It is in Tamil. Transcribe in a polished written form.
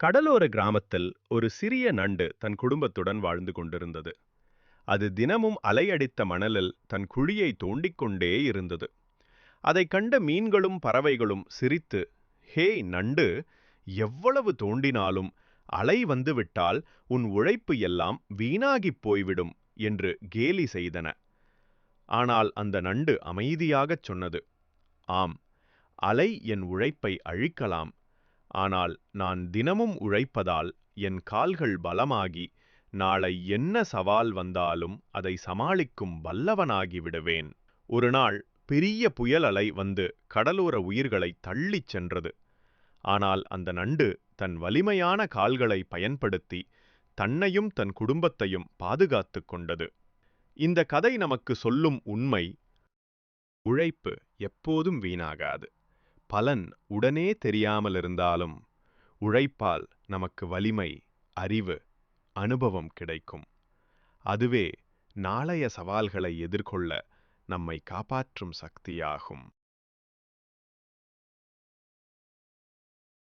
கடலோர கிராமத்தில் ஒரு சிறிய நண்டு தன் குடும்பத்துடன் வாழ்ந்து கொண்டிருந்தது. அது தினமும் அலையடித்த மணலில் தன் குழியை தோண்டிக் கொண்டே இருந்தது. அதைக் கண்ட மீன்களும் பறவைகளும் சிரித்து, "ஹே நண்டு, எவ்வளவு தோண்டினாலும் அலை வந்துவிட்டால் உன் உழைப்பு எல்லாம் வீணாகிப் போய்விடும்" என்று கேலி செய்தன. ஆனால் அந்த நண்டு அமைதியாகச் சொன்னது, "ஆம், அலை என் உழைப்பை அழிக்கலாம். ஆனால் நான் தினமும் உழைப்பதால் என் கால்கள் பலமாகி நாளை என்ன சவால் வந்தாலும் அதை சமாளிக்கும் வல்லவனாகி விடுவேன்." ஒரு நாள் பெரிய புயல் அலை வந்து கடலோர உயிர்களை தள்ளிச் சென்றது. ஆனால் அந்த நண்டு தன் வலிமையான கால்களை பயன்படுத்தி தன்னையும் தன் குடும்பத்தையும் பாதுகாத்துக் கொண்டது. இந்த கதை நமக்கு சொல்லும் உண்மை: உழைப்பு எப்போதும் வீணாகாது. பலன் உடனே தெரியாமலிருந்தாலும் உழைப்பால் நமக்கு வலிமை, அறிவு, அனுபவம் கிடைக்கும். அதுவே நாளைய சவால்களை எதிர்கொள்ள நம்மை காப்பாற்றும் சக்தியாகும்.